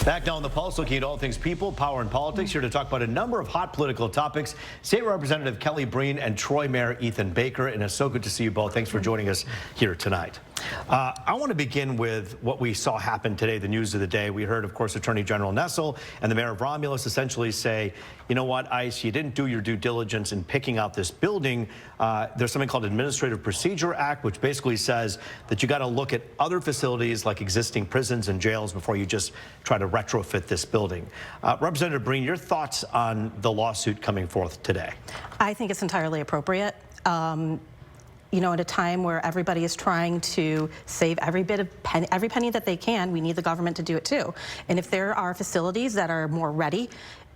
Back now on The Pulse, looking at all things people, power, and politics. Here to talk about a number of hot political topics, State Representative Kelly Breen and Troy Mayor Ethan Baker. And it's so good to see you both. Thanks for joining us here tonight. I want to begin with what we saw happen today, the news of the day. We heard, of course, Attorney General Nessel and the mayor of Romulus essentially say, you know what, ICE, you didn't do your due diligence in picking out this building. There's something called Administrative Procedure Act, which basically says that you got to look at other facilities like existing prisons and jails before you just try to retrofit this building. Representative Breen, your thoughts on the lawsuit coming forth today? I think it's entirely appropriate. You know, at a time where everybody is trying to save every penny that they can, we need the government to do it too. And if there are facilities that are more ready,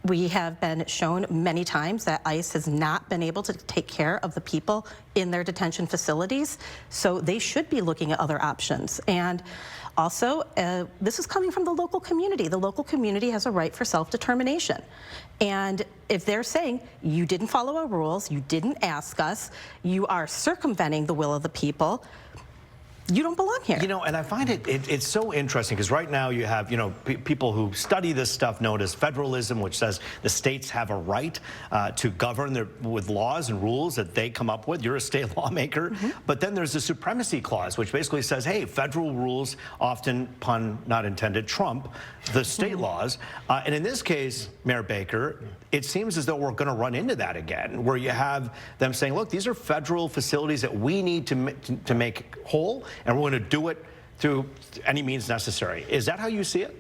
we have been shown many times that ICE has not been able to take care of the people in their detention facilities, so they should be looking at other options. And also, this is coming from the local community. The local community has a right for self-determination. And if they're saying, you didn't follow our rules, you didn't ask us, you are circumventing the will of the people, you don't belong here. You know, and I find it's so interesting because right now you have, you know, people who study this stuff known as federalism, which says the states have a right to govern with laws and rules that they come up with. You're a state lawmaker. But then there's the supremacy clause, which basically says, hey, federal rules often, pun not intended, trump the state laws. And in this case, Mayor Baker, it seems as though we're going to run into that again, where you have them saying, look, these are federal facilities that we need to make whole, and we're going to do it through any means necessary. Is that how you see it?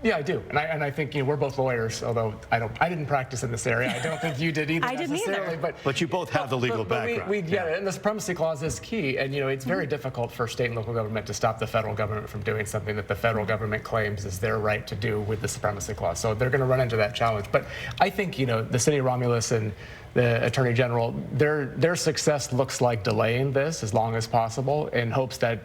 Yeah, I do, and I think, you know, we're both lawyers. Although I didn't practice in this area. I don't think you did either. I didn't necessarily. either. But you both have the legal background. We get it, and the supremacy clause is key. And you know, it's very difficult for state and local government to stop the federal government from doing something that the federal government claims is their right to do with the supremacy clause. So they're going to run into that challenge. But I think, you know, the city of Romulus and the Attorney General, their success looks like delaying this as long as possible in hopes that,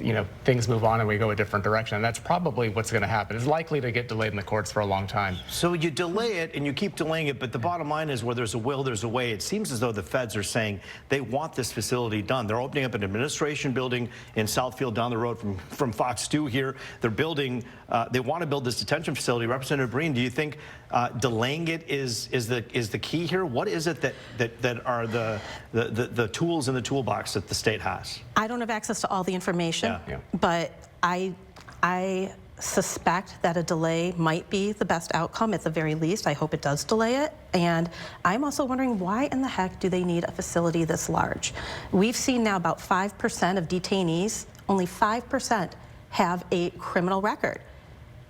you know, things move on and we go a different direction. And that's probably what's going to happen. It's likely to get delayed in the courts for a long time. So you delay it and you keep delaying it, but the bottom line is where there's a will, there's a way. It seems as though the feds are saying they want this facility done. They're opening up an administration building in Southfield down the road from Fox 2 here. They're building, they want to build this detention facility. Representative Breen, do you think delaying it is the key here? What is it that are the tools in the toolbox that the state has? I don't have access to all the information, but I suspect that a delay might be the best outcome at the very least. I hope it does delay it. And I'm also wondering, why in the heck do they need a facility this large? We've seen now about 5% of detainees, only 5% have a criminal record.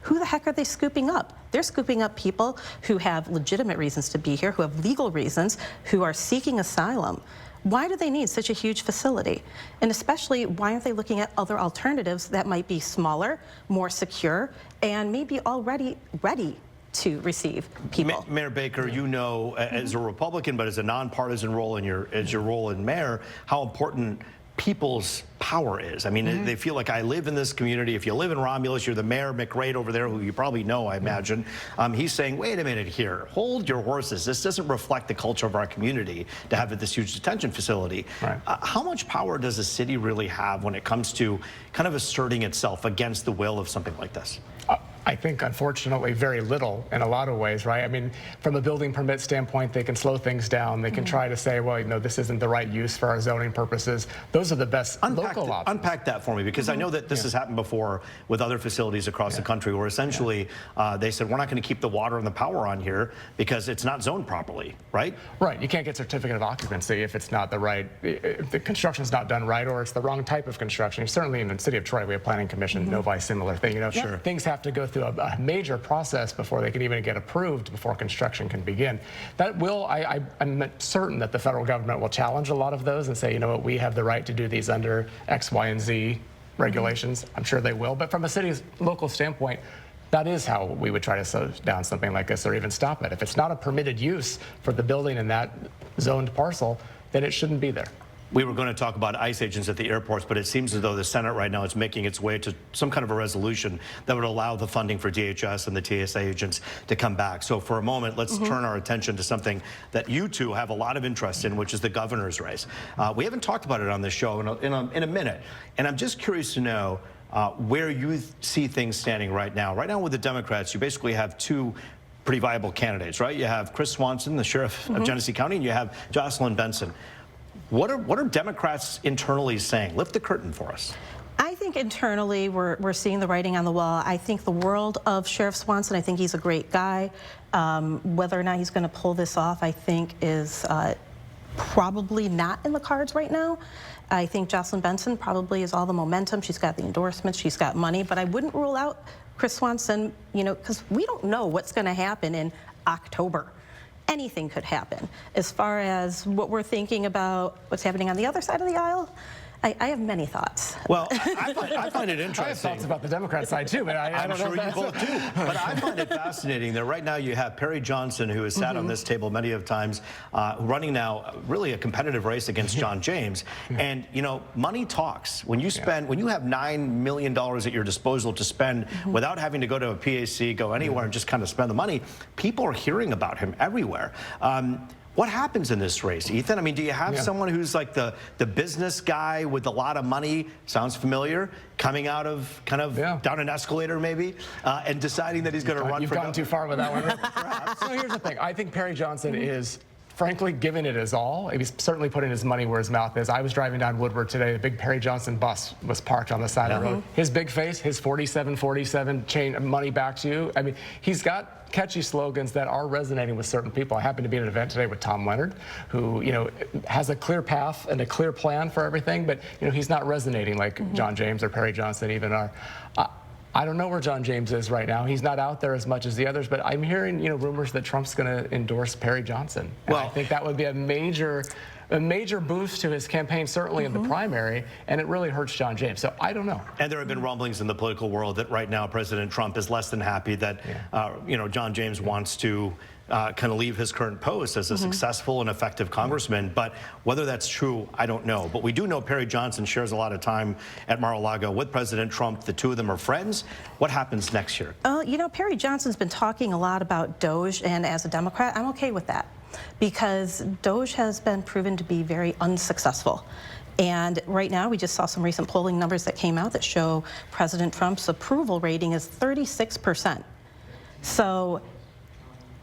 Who the heck are they scooping up? They're scooping up people who have legitimate reasons to be here, who have legal reasons, who are seeking asylum. Why do they need such a huge facility? And especially, why aren't they looking at other alternatives that might be smaller, more secure, and maybe already ready to receive people? Mayor Baker, you know, as a Republican, but as a nonpartisan role in your role in mayor, how important people's power is. I mean, they feel like, I live in this community. If you live in Romulus, you're the mayor, McRae over there, who you probably know, I imagine. He's saying, wait a minute here, hold your horses. This doesn't reflect the culture of our community to have this huge detention facility. Right. How much power does a city really have when it comes to kind of asserting itself against the will of something like this? I think, unfortunately, very little in a lot of ways, right? I mean, from a building permit standpoint, they can slow things down. They can try to say, well, you know, this isn't the right use for our zoning purposes. Those are the best local options. Unpack that for me, because I know that this has happened before with other facilities across the country where essentially they said, we're not going to keep the water and the power on here because it's not zoned properly, right? Right. You can't get certificate of occupancy if it's not the right, if the construction's not done right, or it's the wrong type of construction. Certainly in the city of Troy, we have planning commission, Novi, similar thing. You know, things have to go through a major process before they can even get approved, before construction can begin. That will, I'm certain that the federal government will challenge a lot of those and say, you know what, we have the right to do these under X, Y, and Z regulations. I'm sure they will. But from a city's local standpoint, that is how we would try to slow down something like this or even stop it. If it's not a permitted use for the building in that zoned parcel, then it shouldn't be there. We were going to talk about ICE agents at the airports, but it seems as though the Senate right now is making its way to some kind of a resolution that would allow the funding for DHS and the TSA agents to come back. So for a moment, let's turn our attention to something that you two have a lot of interest in, which is the governor's race. We haven't talked about it on this show in a minute, and I'm just curious to know, where you see things standing right now. Right now with the Democrats, you basically have two pretty viable candidates, right? You have Chris Swanson, the sheriff of Genesee County, and you have Jocelyn Benson. What are Democrats internally saying? Lift the curtain for us. I think internally we're seeing the writing on the wall. I think the world of Sheriff Swanson, I think he's a great guy. Whether or not he's going to pull this off, I think is probably not in the cards right now. I think Jocelyn Benson probably has all the momentum. She's got the endorsements, she's got money, but I wouldn't rule out Chris Swanson, you know, because we don't know what's going to happen in October. Anything could happen. As far as what we're thinking about what's happening on the other side of the aisle, I have many thoughts. Well, I find it interesting. I have thoughts about the Democrat side too, but I don't know. I'm sure you both do. But I find it fascinating that right now you have Perry Johnson, who has sat on this table many of times, running now really a competitive race against John James. And you know, money talks. When you spend, when you have $9 million at your disposal to spend without having to go to a PAC, go anywhere, and just kind of spend the money, people are hearing about him everywhere. What happens in this race, Ethan? I mean, do you have someone who's like the business guy with a lot of money, sounds familiar, coming out of kind of down an escalator maybe, and deciding that he's going to run for You've gone too far with that one. Perhaps. So here's the thing. I think Perry Johnson is, frankly, giving it his all. He's certainly putting his money where his mouth is. I was driving down Woodward today. The big Perry Johnson bus was parked on the side of the road. His big face, his 4747 chain money back to you. I mean, he's got catchy slogans that are resonating with certain people. I happened to be at an event today with Tom Leonard, who, you know, has a clear path and a clear plan for everything, but, you know, he's not resonating like John James or Perry Johnson even are. I don't know where John James is right now. He's not out there as much as the others, but I'm hearing, you know, rumors that Trump's going to endorse Perry Johnson. And I think that would be a major boost to his campaign, certainly in the primary, and it really hurts John James. So I don't know. And there have been rumblings in the political world that right now President Trump is less than happy that you know, John James wants to kind of leave his current post as a successful and effective congressman. But whether that's true, I don't know. But we do know Perry Johnson shares a lot of time at Mar-a-Lago with President Trump. The two of them are friends. What happens next year? You know, Perry Johnson's been talking a lot about DOJ, and as a Democrat, I'm okay with that, because DOJ has been proven to be very unsuccessful. And right now, we just saw some recent polling numbers that came out that show President Trump's approval rating is 36%. So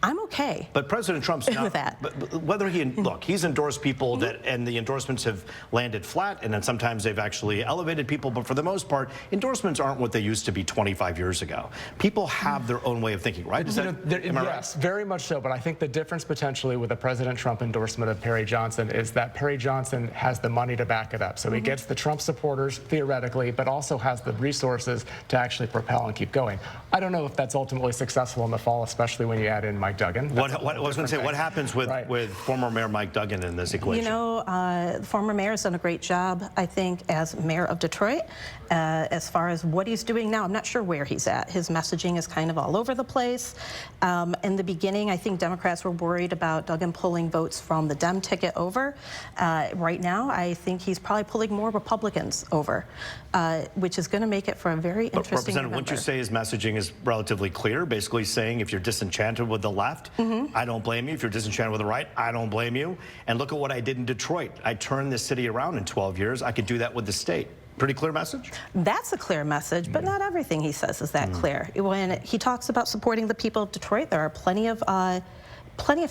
I'm okay. But President Trump's not with that. But whether he look, he's endorsed people that, and the endorsements have landed flat, and then sometimes they've actually elevated people. But for the most part, endorsements aren't what they used to be 25 years ago. People have their own way of thinking, right? Is that, am I yes, right? very much so. But I think the difference potentially with the President Trump endorsement of Perry Johnson is that Perry Johnson has the money to back it up. So he gets the Trump supporters theoretically, but also has the resources to actually propel and keep going. I don't know if that's ultimately successful in the fall, especially when you add in Mike Duggan. What I was going to say, what happens with former Mayor Mike Duggan in this equation? You know, the former mayor has done a great job, I think, as mayor of Detroit. As far as what he's doing now, I'm not sure where he's at. His messaging is kind of all over the place. In the beginning, I think Democrats were worried about Duggan pulling votes from the Dem ticket over. Right now, I think he's probably pulling more Republicans over, which is going to make it for a very interesting Representative, wouldn't you say his messaging is relatively clear, basically saying if you're disenchanted with the left, I don't blame you. If you're disenchanted with the right, I don't blame you. And look at what I did in Detroit. I turned this city around in 12 years. I could do that with the state. Pretty clear message? That's a clear message, but not everything he says is that clear. When he talks about supporting the people of Detroit, there are plenty of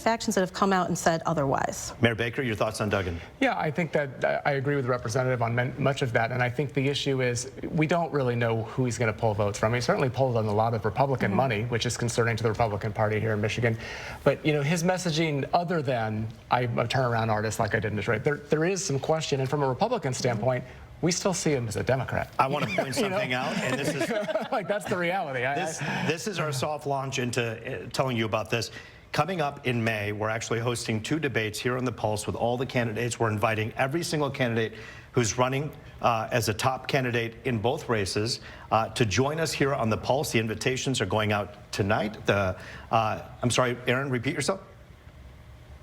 factions that have come out and said otherwise. Mayor Baker, your thoughts on Duggan? Yeah, I think that I agree with the representative on much of that, and I think the issue is we don't really know who he's going to pull votes from. He certainly pulled on a lot of Republican money, which is concerning to the Republican Party here in Michigan. But you know, his messaging, other than I'm a turnaround artist like I did in Detroit, there is some question, and from a Republican standpoint, we still see him as a Democrat. I want to point something out, and this is like that's the reality. This is our soft launch into telling you about this. Coming up in May, we're actually hosting 2 debates here on The Pulse with all the candidates. We're inviting every single candidate who's running as a top candidate in both races to join us here on The Pulse. The invitations are going out tonight. I'm sorry, Aaron, repeat yourself.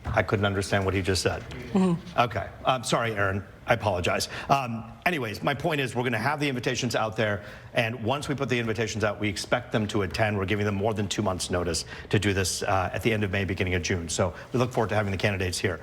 I couldn't understand what he just said. Okay, sorry, Aaron. I apologize. Anyways, my point is we're going to have the invitations out there, and once we put the invitations out, we expect them to attend. We're giving them more than 2 months' notice to do this at the end of May, beginning of June. So we look forward to having the candidates here.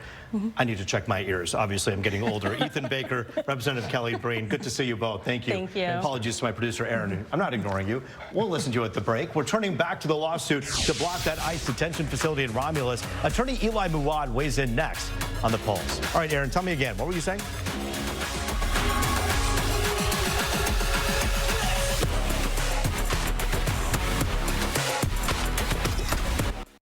I need to check my ears. Obviously, I'm getting older. Ethan Baker, Representative Kelly Breen, good to see you both. Thank you. Thank you. And apologies to my producer, Aaron. I'm not ignoring you. We'll listen to you at the break. We're turning back to the lawsuit to block that ICE detention facility in Romulus. Attorney Eli Muad weighs in next on The Pulse. All right, Aaron, tell me again. What were you saying?